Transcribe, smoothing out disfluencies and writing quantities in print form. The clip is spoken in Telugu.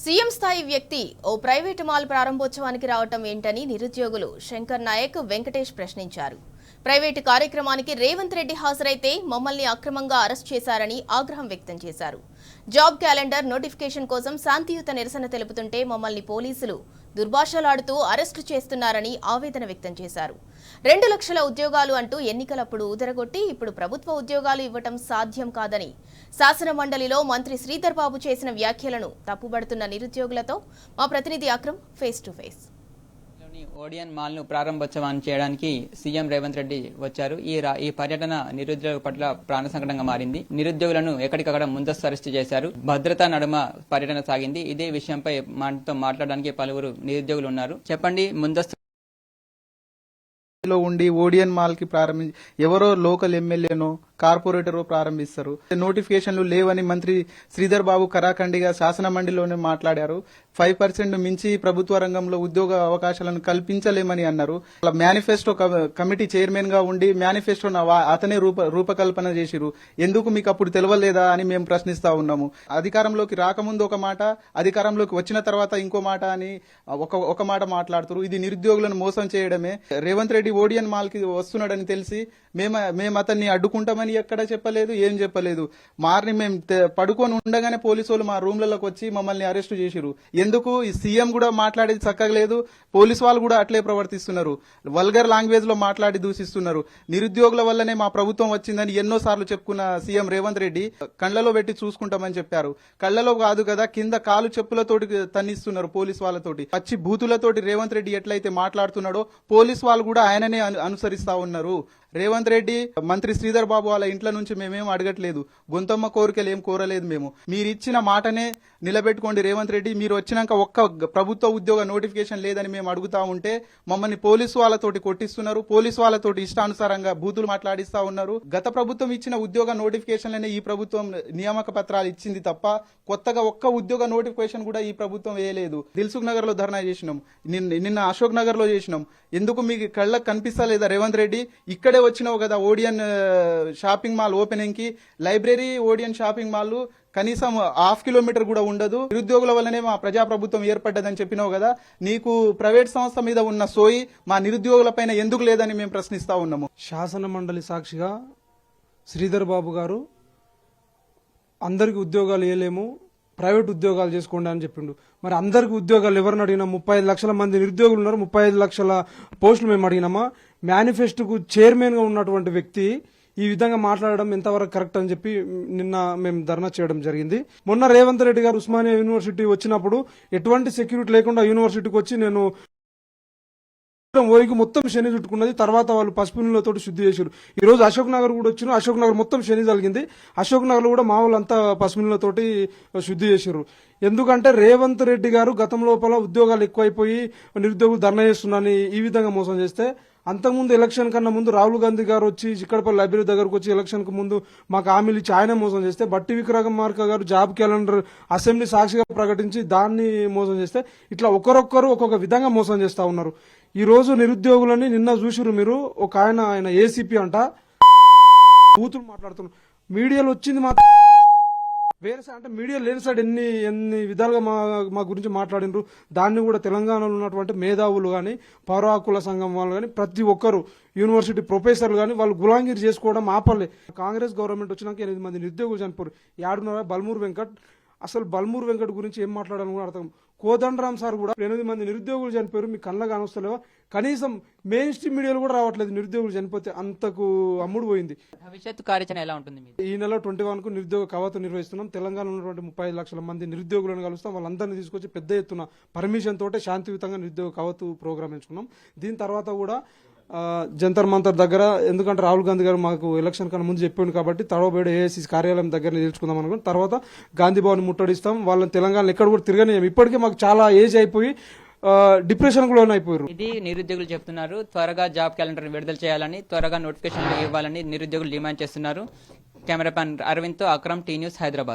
సీఎం స్థాయి వ్యక్తి ఓ ప్రైవేటు మాల్ ప్రారంభోత్సవానికి రావటం ఏంటని నిరుద్యోగులు శంకర్ నాయక్, వెంకటేష్ ప్రశ్నించారు. ప్రైవేటు కార్యక్రమానికి రేవంత్ రెడ్డి హాజరైతే మమ్మల్ని అక్రమంగా అరెస్ట్ చేశారని ఆగ్రహం వ్యక్తం చేశారు. జాబ్ క్యాలెండర్ నోటిఫికేషన్ కోసం శాంతియుత నిరసన తెలుపుతుంటే మమ్మల్ని పోలీసులు దుర్భాషలాడుతూ అరెస్టు చేస్తున్నారని ఆవేదన వ్యక్తం చేశారు. 2 లక్షల ఉద్యోగాలు అంటూ ఎన్నికలప్పుడు ఊదరగొట్టి ఇప్పుడు ప్రభుత్వ ఉద్యోగాలు ఇవ్వటం సాధ్యం కాదని శాసన మండలిలో మంత్రి శ్రీధర్ బాబు చేసిన వ్యాఖ్యలను తప్పుబడుతున్న నిరుద్యోగులతో మా ప్రతినిధి Akram face to face. Odean mall ను ప్రారంభోత్సవాన్ని చేయడానికి సీఎం రేవంత్ రెడ్డి వచ్చారు. ఈ పర్యటన నిరుద్యోగుల పట్ల ప్రాణ సంకటంగా మారింది. నిరుద్యోగులను ఎక్కడికక్కడ ముందస్తు అరెస్టు చేశారు. భద్రతా నడుమ పర్యటన సాగింది. ఇదే విషయంపై మనతో మాట్లాడడానికి పలువురు నిరుద్యోగులు ఉన్నారు. చెప్పండి, ముందస్తు లో ఉండి ఓడియన్ మాల్ కి ఎవరో లోకల్ ఎమ్మెల్యేనో కార్పొరేటరో ప్రారంభిస్తారు. నోటిఫికేషన్లు లేవని మంత్రి శ్రీధర్ బాబు కరాఖండిగా శాసన మండలిలోనే మాట్లాడారు. 5% మించి ప్రభుత్వ రంగంలో ఉద్యోగ అవకాశాలను కల్పించలేమని అన్నారు. మేనిఫెస్టో కమిటీ చైర్మన్ గా ఉండి మేనిఫెస్టో అతనే రూపకల్పన చేసిరు. ఎందుకు మీకు అప్పుడు తెలవలేదా అని మేము ప్రశ్నిస్తా ఉన్నాము. అధికారంలోకి రాకముందు ఒక మాట, అధికారంలోకి వచ్చిన తర్వాత ఇంకో మాట అని ఒక మాట మాట్లాడుతారు. ఇది నిరుద్యోగులను మోసం చేయడమే. రేవంత్ రెడ్డి ఓడియన్ మాల్ కి వస్తున్నాడని తెలిసి మేము అతన్ని అడ్డుకుంటామని ఎక్కడ చెప్పలేదు, ఏం చెప్పలేదు. మార్నింగ్ మేము పడుకొని ఉండగానే పోలీసు వాళ్ళు మా రూమ్లలోకి వచ్చి మమ్మల్ని అరెస్ట్ చేసిరు. ఎందుకు? ఈ సీఎం కూడా మాట్లాడేది చక్కగా లేదు, పోలీసు వాళ్ళు కూడా అట్లే ప్రవర్తిస్తున్నారు. వల్గర్ లాంగ్వేజ్ లో మాట్లాడి దూషిస్తున్నారు. నిరుద్యోగుల వల్లనే మా ప్రభుత్వం వచ్చిందని ఎన్నోసార్లు చెప్పుకున్న సీఎం రేవంత్ రెడ్డి కళ్లలో పెట్టి చూసుకుంటామని చెప్పారు. కళ్లలో కాదు కదా, కింద కాలు చెప్పులతోటి తన్నిస్తున్నారు పోలీసు వాళ్ళతోటి. పచ్చి బూతులతోటి రేవంత్ రెడ్డి ఎట్లయితే మాట్లాడుతున్నాడో పోలీసు వాళ్ళు కూడా ఆయననే అనుసరిస్తా ఉన్నారు. రేవంత్ రెడ్డి, మంత్రి శ్రీధర్ బాబు వాళ్ళ ఇంట్లో నుంచి మేమేం అడగట్లేదు, గొంతమ్మ కోరికలు ఏం కోరలేదు. మేము మీరిచ్చిన మాటనే నిలబెట్టుకోండి రేవంత్ రెడ్డి. మీరు వచ్చినాక ఒక్క ప్రభుత్వ ఉద్యోగ నోటిఫికేషన్ లేదని మేము అడుగుతా ఉంటే మమ్మల్ని పోలీసు వాళ్ళతోటి కొట్టిస్తున్నారు. పోలీసు వాళ్ళతోటి ఇష్టానుసారంగా బూతులు మాట్లాడిస్తా ఉన్నారు. గత ప్రభుత్వం ఇచ్చిన ఉద్యోగ నోటిఫికేషన్లనే ఈ ప్రభుత్వం నియామక పత్రాలు ఇచ్చింది తప్ప కొత్తగా ఒక్క ఉద్యోగ నోటిఫికేషన్ కూడా ఈ ప్రభుత్వం వేయలేదు. దిల్సుఖ్ నగర్ లో ధర్నా చేసినాం, నిన్న అశోక్ నగర్ లో చేసినాం. ఎందుకు మీకు కళ్ళకు కనిపిస్తలేదా రేవంత్ రెడ్డి? ఇక్కడే వచ్చినావు కదా ఓడియన్ షాపింగ్ మాల్ ఓపెనింగ్ కి. లైబ్రరీ, ఓడియన్ షాపింగ్ మాల్ కనీసం 1/2 కిలోమీటర్ కూడా ఉండదు. నిరుద్యోగుల వల్లనే మా ప్రజాప్రభుత్వం ఏర్పడ్డదని చెప్పినావు కదా. నీకు ప్రైవేట్ సంస్థ మీద ఉన్న సోయి మా నిరుద్యోగుల పైన ఎందుకు లేదని మేము ప్రశ్నిస్తా ఉన్నాము. శాసన మండలి సాక్షిగా శ్రీధర్ బాబు గారు అందరికి ఉద్యోగాలు వేయలేము, ప్రైవేట్ ఉద్యోగాలు చేసుకోండి అని చెప్పిండు. మరి అందరికి ఉద్యోగాలు ఎవరిని అడిగినా 35 లక్షల మంది నిరుద్యోగులు ఉన్నారు, 35 లక్షల పోస్టులు మేము అడిగినామా? మేనిఫెస్టోకు చైర్మన్ గా ఉన్నటువంటి వ్యక్తి ఈ విధంగా మాట్లాడడం ఎంతవరకు కరెక్ట్ అని చెప్పి నిన్న మేము ధర్నా చేయడం జరిగింది. మొన్న రేవంత్ రెడ్డి గారు ఉస్మానియా యూనివర్సిటీ వచ్చినప్పుడు ఎటువంటి సెక్యూరిటీ లేకుండా యూనివర్సిటీకి వచ్చి నేను ఓరికి మొత్తం శని చుట్టుకున్నది. తర్వాత వాళ్ళు పసుపు నీళ్ళతో శుద్ధి చేశారు. ఈ రోజు అశోక్ నగర్ కూడా వచ్చిన, అశోక్ నగర్ మొత్తం శని జరిగింది. అశోక్ నగర్ లో కూడా మా వాళ్ళంతా పసుపు నీళ్ళతోటి శుద్ధి చేశారు. ఎందుకంటే రేవంత్ రెడ్డి గారు గతం లోపల ఉద్యోగాలు ఎక్కువైపోయి నిరుద్యోగులు ధర్నా చేస్తున్నారని ఈ విధంగా మోసం చేస్తే, అంతకుముందు ఎలక్షన్ కన్నా ముందు రాహుల్ గాంధీ గారు వచ్చి చిక్కడపల్లి లైబ్రరీ దగ్గరకు వచ్చి ఎలక్షన్ కు ముందు మాకు హామీలు ఇచ్చి ఆయన మోసం చేస్తే, బట్టి విక్రమార్క గారు జాబ్ క్యాలెండర్ అసెంబ్లీ సాక్షిగా ప్రకటించి దాన్ని మోసం చేస్తే, ఇట్లా ఒకరొక్కరు ఒక్కొక్క విధంగా మోసం చేస్తా ఉన్నారు. ఈ రోజు నిరుద్యోగులని నిన్న చూసిరు మీరు. ఒక ఆయన ఏసీపీ అంట బూతులు మాట్లాడుతున్నారు. మీడియాలో వచ్చింది వేరే అంటే మీడియా లేని సైడ్ ఎన్ని విధాలుగా మా గురించి మాట్లాడినరు. దాన్ని కూడా తెలంగాణలో ఉన్నటువంటి మేధావులు కానీ, పౌర హక్కుల సంఘం వాళ్ళు కానీ, ప్రతి ఒక్కరు యూనివర్సిటీ ప్రొఫెసర్లు కానీ వాళ్ళు గులాంగిరి చేసుకోవడం ఆపలే. కాంగ్రెస్ గవర్నమెంట్ వచ్చినాక 8 మంది నిరుద్యోగులు చనిపోరు. యాడున్నారా బల్మూర్ వెంకట్? అసలు బల్మూర్ వెంకట్ గురించి ఏం మాట్లాడాలని కూడా అర్థం. కోదండరామ్ సార్ కూడా 8 మంది నిరుద్యోగులు చనిపోయారు, మీ కళ్ళగా కానొస్తలేవా? కనీసం మెయిన్ స్ట్రీమ్ మీడియాలో కూడా రావట్లేదు. నిరుద్యోగులు చనిపోతే అంతకు అమ్ముడు పోయింది. భవిష్యత్తు కార్యాచరణ ఎలా ఉంటుంది? ఈ నెల 21 కు నిరుద్యోగ కవాతు నిర్వహిస్తున్నాం. తెలంగాణలో ఉన్నటువంటి 35 లక్షల మంది నిరుద్యోగులను కలుస్తాం. వాళ్ళందరినీ తీసుకొచ్చి పెద్ద ఎత్తున పర్మిషన్ తోటే శాంతియుతంగా నిరుద్యోగ కవాతు ప్రోగ్రామ్ ఎంచుకున్నాం. దీని తర్వాత కూడా జంతర్ మంతర్ దగ్గర, ఎందుకంటే రాహుల్ గాంధీ గారు మాకు ఎలక్షన్ కన్నా ముందు చెప్పిండు కాబట్టి తడవబేడ ఏఐసీసీ కార్యాలయం దగ్గర నిలుచుకుందాం అనుకుని, తర్వాత గాంధీ భవన్ ముట్టడిస్తాం. వాళ్ళని తెలంగాణలో ఎక్కడ కూడా తిరగనియం. ఇప్పటికే మాకు చాలా ఏజ్ అయిపోయి డిప్రెషన్ కూడా అయిపోయారు. ఇది నిరుద్యోగులు చెప్తున్నారు. త్వరగా జాబ్ క్యాలెండర్ విడుదల చేయాలని, త్వరగా నోటిఫికేషన్లు ఇవ్వాలని నిరుద్యోగులు డిమాండ్ చేస్తున్నారు. కెమెరా పర్సన్ అరవింద్ తో అక్రమ్, టీ న్యూస్, హైదరాబాద్.